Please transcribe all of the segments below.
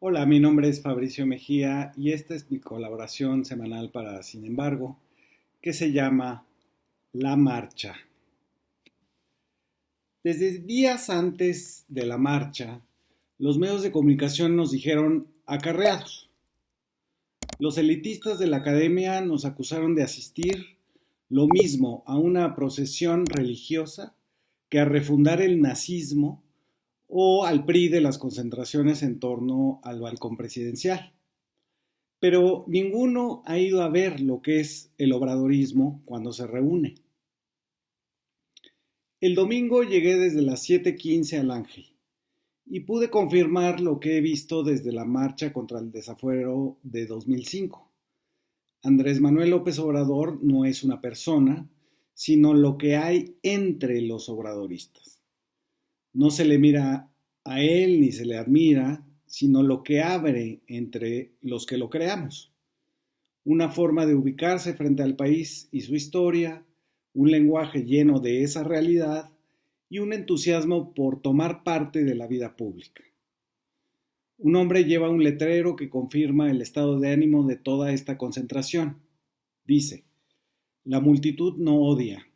Hola, mi nombre es Fabricio Mejía y esta es mi colaboración semanal para Sin embargo, que se llama La Marcha. Desde días antes de la marcha, los medios de comunicación nos dijeron acarreados. Los elitistas de la academia nos acusaron de asistir lo mismo a una procesión religiosa que a refundar el nazismo o al PRI de las concentraciones en torno al balcón presidencial. Pero ninguno ha ido a ver lo que es el obradorismo cuando se reúne. El domingo llegué desde las 7:15 al Ángel y pude confirmar lo que he visto desde la marcha contra el desafuero de 2005. Andrés Manuel López Obrador no es una persona, sino lo que hay entre los obradoristas. No se le mira a él ni se le admira, sino lo que abre entre los que lo creamos. Una forma de ubicarse frente al país y su historia, un lenguaje lleno de esa realidad y un entusiasmo por tomar parte de la vida pública. Un hombre lleva un letrero que confirma el estado de ánimo de toda esta concentración. Dice, la multitud no odia,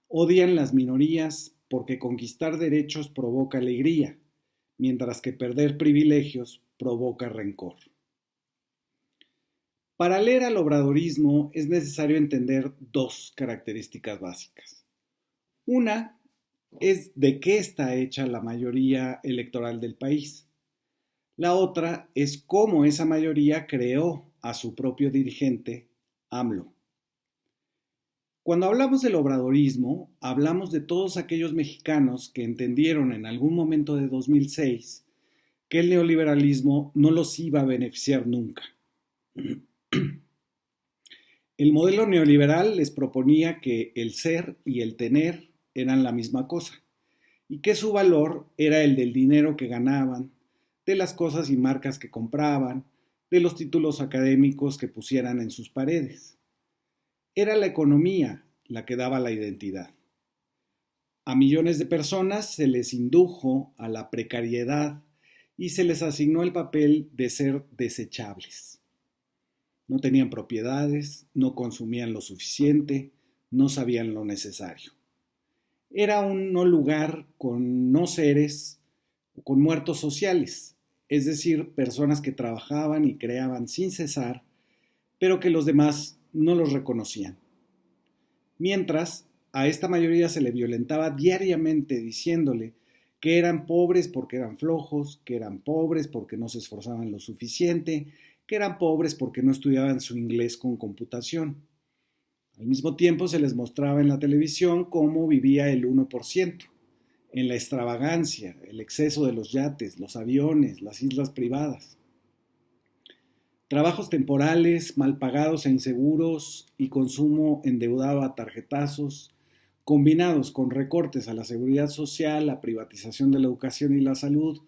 odian las minorías porque conquistar derechos provoca alegría, mientras que perder privilegios provoca rencor. Para leer al obradorismo es necesario entender dos características básicas. Una es de qué está hecha la mayoría electoral del país. La otra es cómo esa mayoría creó a su propio dirigente, AMLO. Cuando hablamos del obradorismo, hablamos de todos aquellos mexicanos que entendieron en algún momento de 2006 que el neoliberalismo no los iba a beneficiar nunca. El modelo neoliberal les proponía que el ser y el tener eran la misma cosa y que su valor era el del dinero que ganaban, de las cosas y marcas que compraban, de los títulos académicos que pusieran en sus paredes. Era la economía la que daba la identidad. A millones de personas se les indujo a la precariedad y se les asignó el papel de ser desechables. No tenían propiedades, no consumían lo suficiente, no sabían lo necesario. Era un no lugar con no seres o con muertos sociales, es decir, personas que trabajaban y creaban sin cesar, pero que los demás no los reconocían. Mientras, a esta mayoría se le violentaba diariamente diciéndole que eran pobres porque eran flojos, que eran pobres porque no se esforzaban lo suficiente, que eran pobres porque no estudiaban su inglés con computación. Al mismo tiempo se les mostraba en la televisión cómo vivía el 1%, en la extravagancia, el exceso de los yates, los aviones, las islas privadas. Trabajos temporales, mal pagados e inseguros y consumo endeudado a tarjetazos, combinados con recortes a la seguridad social, la privatización de la educación y la salud,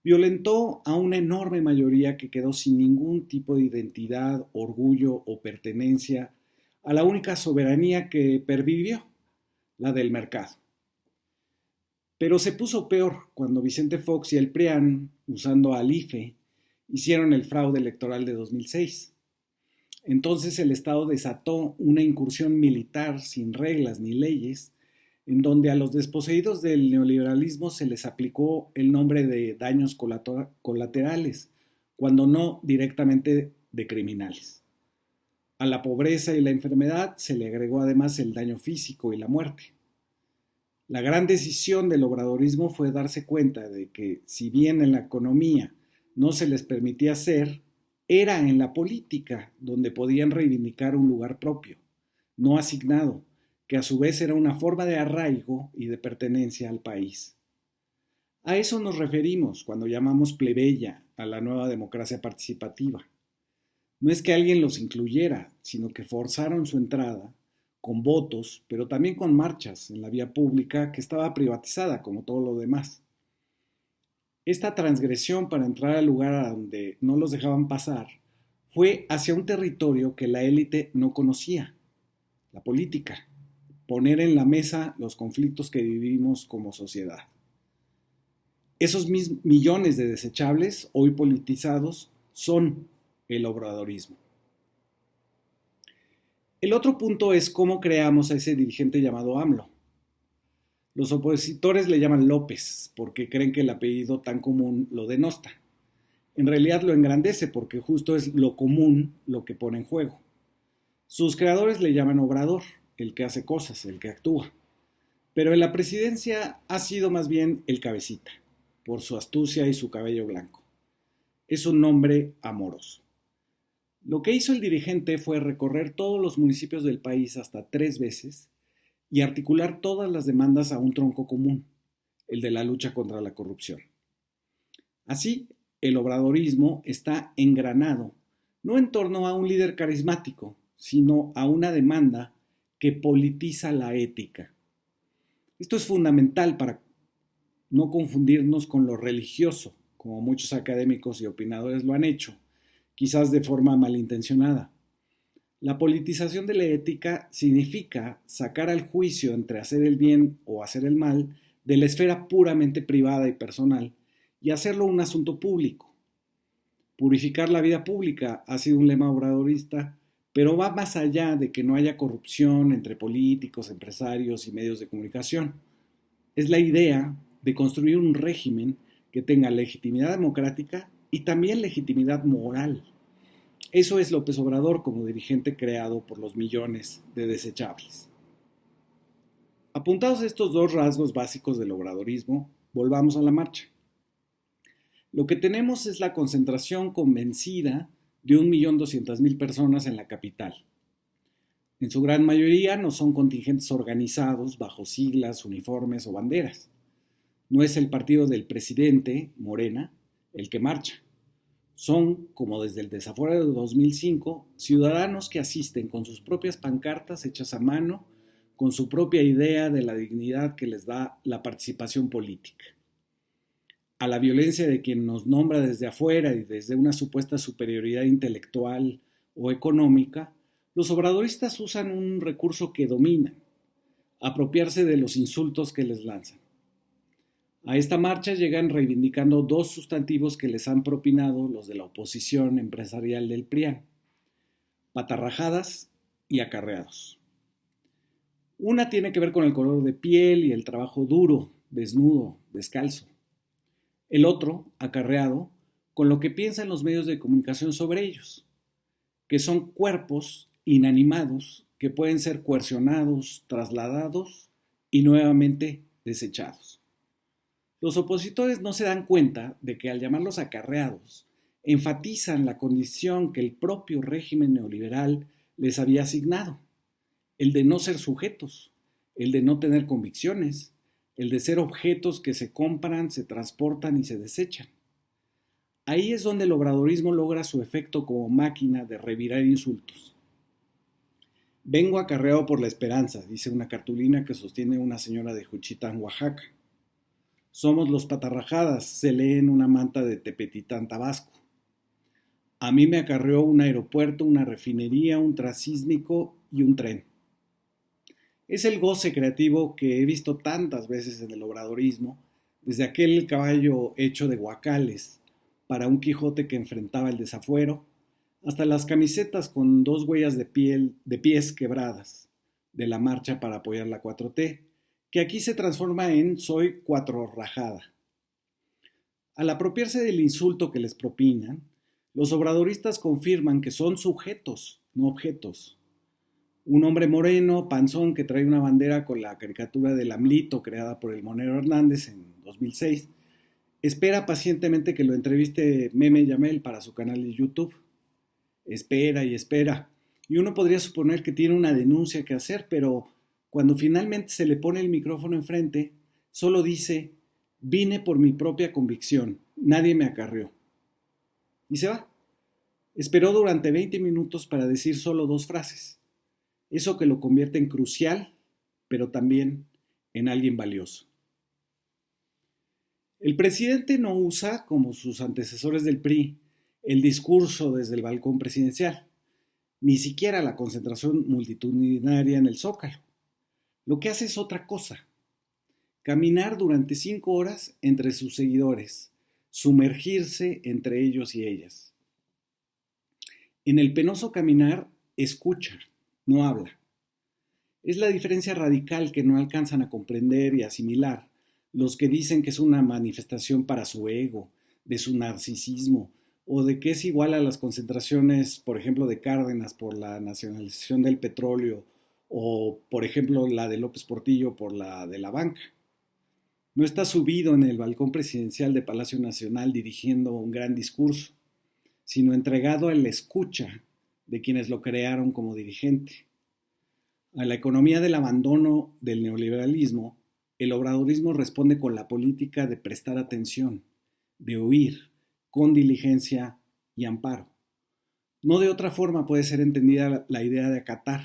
violentó a una enorme mayoría que quedó sin ningún tipo de identidad, orgullo o pertenencia a la única soberanía que pervivió, la del mercado. Pero se puso peor cuando Vicente Fox y el PRIAN, usando al IFE, hicieron el fraude electoral de 2006. Entonces el Estado desató una incursión militar sin reglas ni leyes, en donde a los desposeídos del neoliberalismo se les aplicó el nombre de daños colaterales, cuando no directamente de criminales. A la pobreza y la enfermedad se le agregó además el daño físico y la muerte. La gran decisión del obradorismo fue darse cuenta de que, si bien en la economía no se les permitía ser, era en la política donde podían reivindicar un lugar propio, no asignado, que a su vez era una forma de arraigo y de pertenencia al país. A eso nos referimos cuando llamamos plebeya a la nueva democracia participativa. No es que alguien los incluyera, sino que forzaron su entrada con votos, pero también con marchas en la vía pública que estaba privatizada como todo lo demás. Esta transgresión para entrar al lugar a donde no los dejaban pasar fue hacia un territorio que la élite no conocía, la política, poner en la mesa los conflictos que vivimos como sociedad. Esos millones de desechables, hoy politizados, son el obradorismo. El otro punto es cómo creamos a ese dirigente llamado AMLO. Los opositores le llaman López porque creen que el apellido tan común lo denosta. En realidad lo engrandece porque justo es lo común lo que pone en juego. Sus creadores le llaman Obrador, el que hace cosas, el que actúa. Pero en la presidencia ha sido más bien el cabecita, por su astucia y su cabello blanco. Es un nombre amoroso. Lo que hizo el dirigente fue recorrer todos los municipios del país hasta 3 veces y articular todas las demandas a un tronco común, el de la lucha contra la corrupción. Así, el obradorismo está engranado, no en torno a un líder carismático, sino a una demanda que politiza la ética. Esto es fundamental para no confundirnos con lo religioso, como muchos académicos y opinadores lo han hecho, quizás de forma malintencionada. La politización de la ética significa sacar al juicio entre hacer el bien o hacer el mal de la esfera puramente privada y personal y hacerlo un asunto público. Purificar la vida pública ha sido un lema obradorista, pero va más allá de que no haya corrupción entre políticos, empresarios y medios de comunicación. Es la idea de construir un régimen que tenga legitimidad democrática y también legitimidad moral. Eso es López Obrador como dirigente creado por los millones de desechables. Apuntados estos dos rasgos básicos del obradorismo, volvamos a la marcha. Lo que tenemos es la concentración convencida de 1.200.000 personas en la capital. En su gran mayoría no son contingentes organizados bajo siglas, uniformes o banderas. No es el partido del presidente, Morena, el que marcha. Son, como desde el desafuero de 2005, ciudadanos que asisten con sus propias pancartas hechas a mano, con su propia idea de la dignidad que les da la participación política. A la violencia de quien nos nombra desde afuera y desde una supuesta superioridad intelectual o económica, los obradoristas usan un recurso que dominan: apropiarse de los insultos que les lanzan. A esta marcha llegan reivindicando 2 sustantivos que les han propinado los de la oposición empresarial del PRIAN: patarrajadas y acarreados. Una tiene que ver con el color de piel y el trabajo duro, desnudo, descalzo. El otro, acarreado, con lo que piensan los medios de comunicación sobre ellos, que son cuerpos inanimados que pueden ser coercionados, trasladados y nuevamente desechados. Los opositores no se dan cuenta de que al llamarlos acarreados, enfatizan la condición que el propio régimen neoliberal les había asignado: el de no ser sujetos, el de no tener convicciones, el de ser objetos que se compran, se transportan y se desechan. Ahí es donde el obradorismo logra su efecto como máquina de revirar insultos. Vengo acarreado por la esperanza, dice una cartulina que sostiene una señora de Juchitán, Oaxaca. Somos los patarrajadas, se lee en una manta de Tepetitán, Tabasco. A mí me acarreó un aeropuerto, una refinería, un transísmico y un tren. Es el goce creativo que he visto tantas veces en el obradorismo, desde aquel caballo hecho de guacales para un Quijote que enfrentaba el desafuero, hasta las camisetas con 2 huellas de pies quebradas de la marcha para apoyar la 4T, que aquí se transforma en soy 4 rajada. Al apropiarse del insulto que les propinan, los obradoristas confirman que son sujetos, no objetos. Un hombre moreno, panzón, que trae una bandera con la caricatura del AMLito creada por el Monero Hernández en 2006, espera pacientemente que lo entreviste Meme Yamel para su canal de YouTube. Espera y espera, y uno podría suponer que tiene una denuncia que hacer, pero cuando finalmente se le pone el micrófono enfrente, solo dice: vine por mi propia convicción, nadie me acarreó. Y se va. Esperó durante 20 minutos para decir solo 2 frases. Eso que lo convierte en crucial, pero también en alguien valioso. El presidente no usa, como sus antecesores del PRI, el discurso desde el balcón presidencial, ni siquiera la concentración multitudinaria en el Zócalo. Lo que hace es otra cosa: caminar durante 5 horas entre sus seguidores, sumergirse entre ellos y ellas. En el penoso caminar, escucha, no habla. Es la diferencia radical que no alcanzan a comprender y asimilar los que dicen que es una manifestación para su ego, de su narcisismo, o de que es igual a las concentraciones, por ejemplo, de Cárdenas por la nacionalización del petróleo, o, por ejemplo, la de López Portillo por la de la banca. No está subido en el balcón presidencial de Palacio Nacional dirigiendo un gran discurso, sino entregado a la escucha de quienes lo crearon como dirigente. A la economía del abandono del neoliberalismo, el obradorismo responde con la política de prestar atención, de oír, con diligencia y amparo. No de otra forma puede ser entendida la idea de acatar,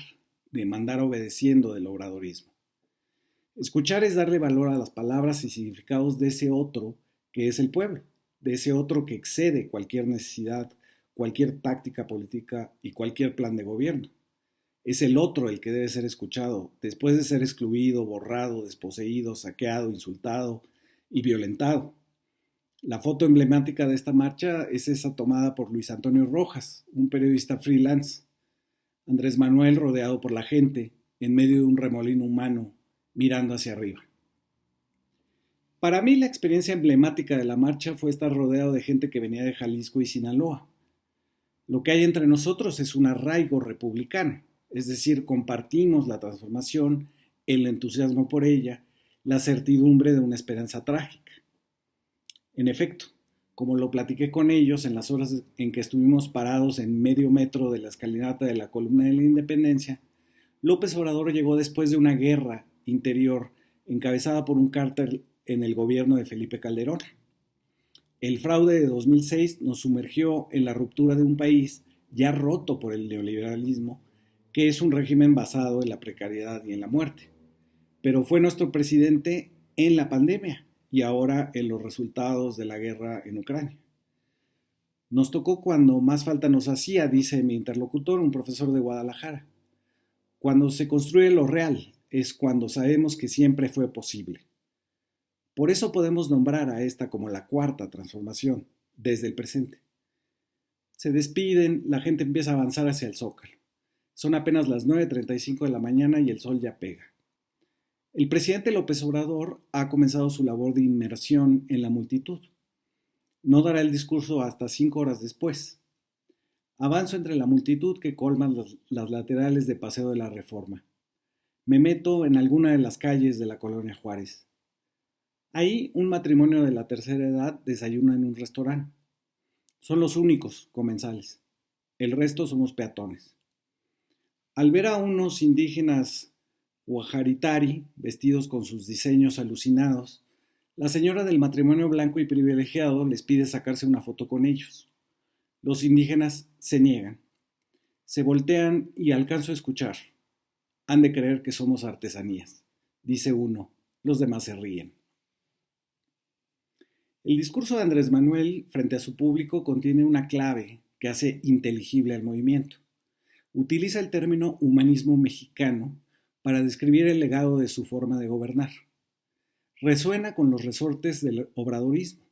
de mandar obedeciendo del obradorismo. Escuchar es darle valor a las palabras y significados de ese otro que es el pueblo, de ese otro que excede cualquier necesidad, cualquier táctica política y cualquier plan de gobierno. Es el otro el que debe ser escuchado, después de ser excluido, borrado, desposeído, saqueado, insultado y violentado. La foto emblemática de esta marcha es esa tomada por Luis Antonio Rojas, un periodista freelance. Andrés Manuel rodeado por la gente, en medio de un remolino humano, mirando hacia arriba. Para mí la experiencia emblemática de la marcha fue estar rodeado de gente que venía de Jalisco y Sinaloa. Lo que hay entre nosotros es un arraigo republicano, es decir, compartimos la transformación, el entusiasmo por ella, la certidumbre de una esperanza trágica. En efecto, como lo platiqué con ellos en las horas en que estuvimos parados en medio metro de la escalinata de la Columna de la Independencia, López Obrador llegó después de una guerra interior encabezada por un cártel en el gobierno de Felipe Calderón. El fraude de 2006 nos sumergió en la ruptura de un país ya roto por el neoliberalismo, que es un régimen basado en la precariedad y en la muerte. Pero fue nuestro presidente en la pandemia y ahora en los resultados de la guerra en Ucrania. Nos tocó cuando más falta nos hacía, dice mi interlocutor, un profesor de Guadalajara. Cuando se construye lo real es cuando sabemos que siempre fue posible. Por eso podemos nombrar a esta como la cuarta transformación, desde el presente. Se despiden, la gente empieza a avanzar hacia el Zócalo. Son apenas las 9:35 de la mañana y el sol ya pega. El presidente López Obrador ha comenzado su labor de inmersión en la multitud. No dará el discurso hasta 5 horas después. Avanzo entre la multitud que colman las laterales de Paseo de la Reforma. Me meto en alguna de las calles de la Colonia Juárez. Ahí un matrimonio de la tercera edad desayuna en un restaurante. Son los únicos comensales. El resto somos peatones. Al ver a unos indígenas Huajaritari, vestidos con sus diseños alucinados, la señora del matrimonio blanco y privilegiado les pide sacarse una foto con ellos. Los indígenas se niegan. Se voltean y alcanzo a escuchar. Han de creer que somos artesanías, dice uno. Los demás se ríen. El discurso de Andrés Manuel frente a su público contiene una clave que hace inteligible al movimiento. Utiliza el término humanismo mexicano para describir el legado de su forma de gobernar. Resuena con los resortes del obradorismo,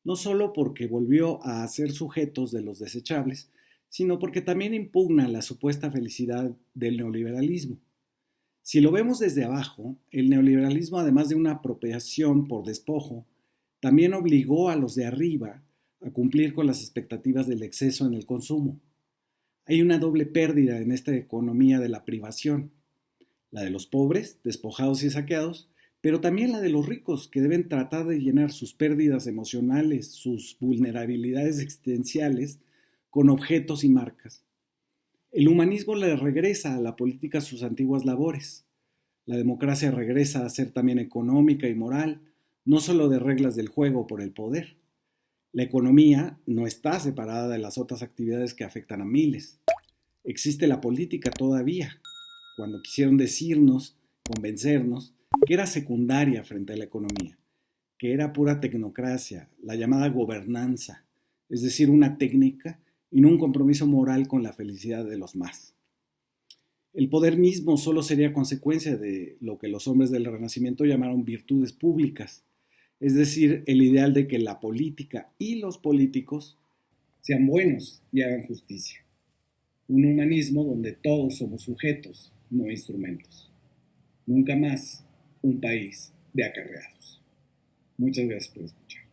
no solo porque volvió a ser sujetos de los desechables, sino porque también impugna la supuesta felicidad del neoliberalismo. Si lo vemos desde abajo, el neoliberalismo, además de una apropiación por despojo, también obligó a los de arriba a cumplir con las expectativas del exceso en el consumo. Hay una doble pérdida en esta economía de la privación, la de los pobres, despojados y saqueados, pero también la de los ricos, que deben tratar de llenar sus pérdidas emocionales, sus vulnerabilidades existenciales, con objetos y marcas. El humanismo le regresa a la política sus antiguas labores. La democracia regresa a ser también económica y moral, no solo de reglas del juego por el poder. La economía no está separada de las otras actividades que afectan a miles. Existe la política todavía, cuando quisieron decirnos, convencernos, que era secundaria frente a la economía, que era pura tecnocracia, la llamada gobernanza, es decir, una técnica y no un compromiso moral con la felicidad de los más. El poder mismo solo sería consecuencia de lo que los hombres del Renacimiento llamaron virtudes públicas, es decir, el ideal de que la política y los políticos sean buenos y hagan justicia. Un humanismo donde todos somos sujetos, no instrumentos. Nunca más un país de acarreados. Muchas gracias por escuchar.